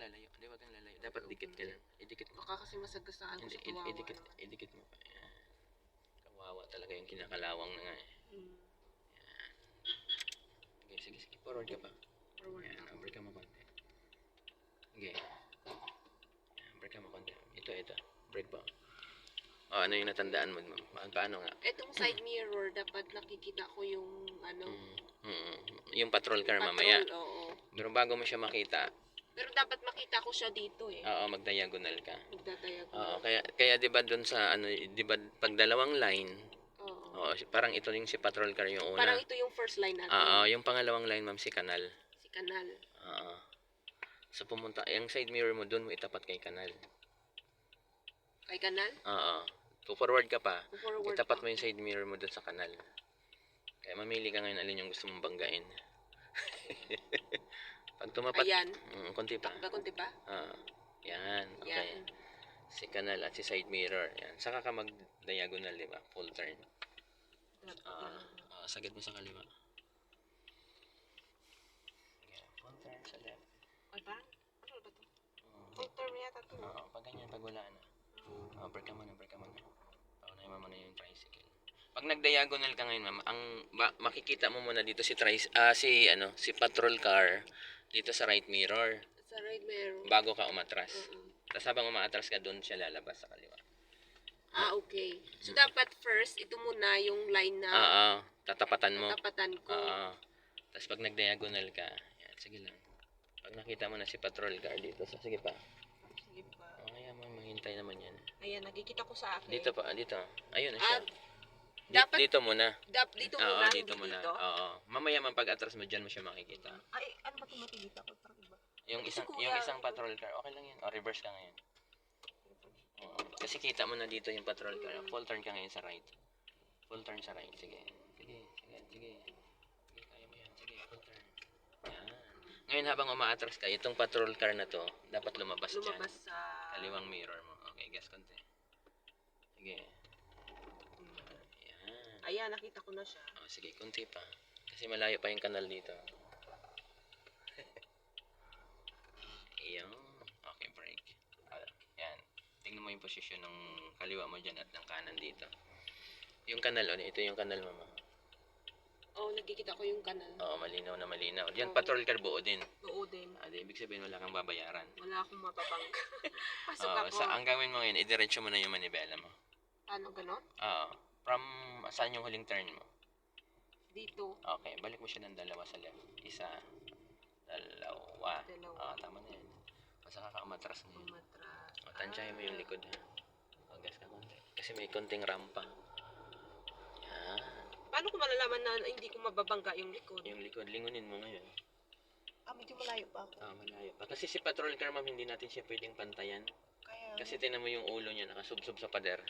lalayo. Hindi, wag kang lalayo. Dapat dikit ka lang. Idikit mo. Baka kasi masagasaan ko Hindi, sa kawawa. idikit mo pa. Yan. Kawawa talaga yung kinakalawang na nga. Mm. Okay, sige, sige. Forward ka pa. Forward. Yan, break ka mo konti. Okay. Yan, break ka mo konti. Ito. Break pa. Oh, ano yung natandaan mo, ma'am? Paano nga? Etong side mirror, dapat nakikita ko yung ano. Yung patrol car patrol, mamaya. Oo. Pero bago mo siya makita, Pero dapat makita ko siya dito eh. oo, mag-diagonal ka. Magdadaya ko. Oo, kaya 'di ba doon sa ano, 'di ba pag dalawang line, Oo. oo, parang ito yung si patrol car yung una. Parang ito yung first line natin. Oo, yung pangalawang line, ma'am, si kanal. Si kanal. Oo. So pumunta, yung side mirror mo doon mo itapat kay kanal. Kay kanal? Oo. Forward ka pa. Forward Itapat pa. mo yung side mirror mo doon sa kanal. Kaya mamili ka ngayon alin yung gusto mong banggain. Pag tumapat, Ayan. konti pa. Konti pa? Yan. Okay. Yan. Si kanal at si side mirror. Yan. Saka ka mag-diagonal, di ba? Full turn. Sagad mo sa kaliwa. Yan. Full turn sa left. Ay, parang, ano ba to? Full turn yata to. Pag ganyan, pag wala na. Break ka muna. Paunahin mo muna yung tricycle. Pag nag-diagonal ka ngayon, ma'am, makikita mo muna dito si si patrol car dito sa right mirror. Sa right mirror. Bago ka umatras. Tapos habang umaatras ka, doon siya lalabas sa kaliwa. Okay. So, dapat first, ito muna yung line na Tatapatan mo. tatapatan ko. Tapos pag nag-diagonal ka, yan, sige lang. Pag nakita mo na si patrol car dito, sige pa. Sige pa. Kaya mahintay naman yan. Ayan, nakikita ko sa akin. Dito pa, dito. Ayun na siya. Dapat, dito muna. dito muna, dito hindi muna. dito. Oo. Mamaya man pag atras mo dyan mo siya makikita. Ay, ano ba ito makikita ko? Parang iba. Yung isang patrol car, okay lang yan. O, reverse ka ngayon. Kasi kita mo na dito yung patrol car. Full turn ka ngayon sa right. Full turn sa right. Sige. Kaya mo yan. Sige, full turn. Yan. Ngayon habang umaatras ka, itong patrol car na to, dapat lumabas dyan. Lumabas sa Kaliwang mirror mo. Okay, guess konti. Sige. Ayan, nakita ko na siya. Sige, konti pa. Kasi malayo pa yung kanal dito. Ayan. Okay, break. Yan. Tingnan mo yung posisyon ng kaliwa mo dyan at ng kanan dito. Yung kanal, ito yung kanal, mama. Nakikita ko yung kanal. Oo, malinaw na malinaw. Diyan, patrol car buo din. Oo din. Ibig sabihin, wala kang babayaran. Wala akong mapabang. Pasok ako. Ang gawin mo ngayon, idiretso mo na yung manibela mo. Ano, ganon? From, saan yung huling turn mo? Dito. Okay, balik mo siya ng dalawa sa left. Isa, dalawa. Tama na yan. Saka ka umatras na yun. Tansyahin mo yung likod, ha. Gas ka konti. Kasi may konting rampa. Yan. Paano ko malalaman na hindi ko mababangga yung likod? Yung likod, lingunin mo ngayon. Medyo malayo pa ako. Malayo pa. Kasi si patrol car, ma'am, hindi natin siya pwedeng pantayan. Kasi tinan mo yung ulo niya, nakasubsob sa pader.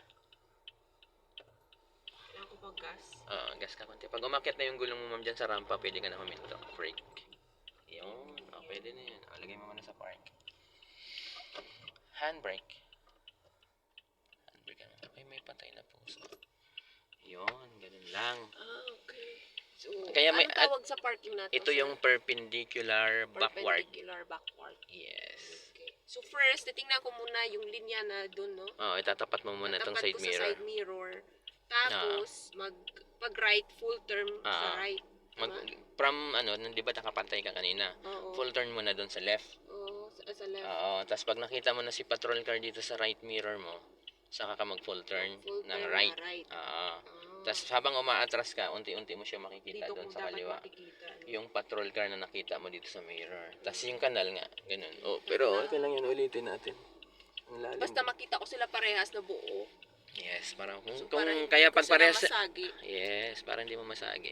Kailangan ko mag-gas? Gas ka konti. Pag umakyat na yung gulong mo, ma'am, dyan sa rampa, pwede ka na huminto. Brake. Yun. Pwede na yan. Lagay mo muna sa park. Handbrake. Ay, may patay na puso. Yun, ganun lang. Okay. So, Kaya may, tawag sa parking natin? Ito yung perpendicular backward. Perpendicular backward. Yes. Okay. So first, titingnan ko muna yung linya na dun, no? Itatapat mo muna itong side mirror. Sa side mirror. Tapos, pag right, full turn sa right. Di ba nakapantay ka kanina? Full turn mo na dun sa left. Sa left. Tapos pag nakita mo na si patrol car dito sa right mirror mo, saka ka mag full turn ng right. Tapos habang umaatras ka, unti-unti mo siya makikita doon sa kaliwa. Yung patrol car na nakita mo dito sa mirror. Tapos yung kanal nga, ganun. Pero okay lang yan, ulitin natin. Basta makita ko sila parehas na buo. Yes, parang kaya pag parehas. Masagi. Yes, para hindi mo masagi.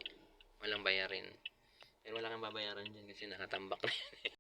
Walang bayarin. Pero wala kang babayaran dyan kasi nakatambak na yan.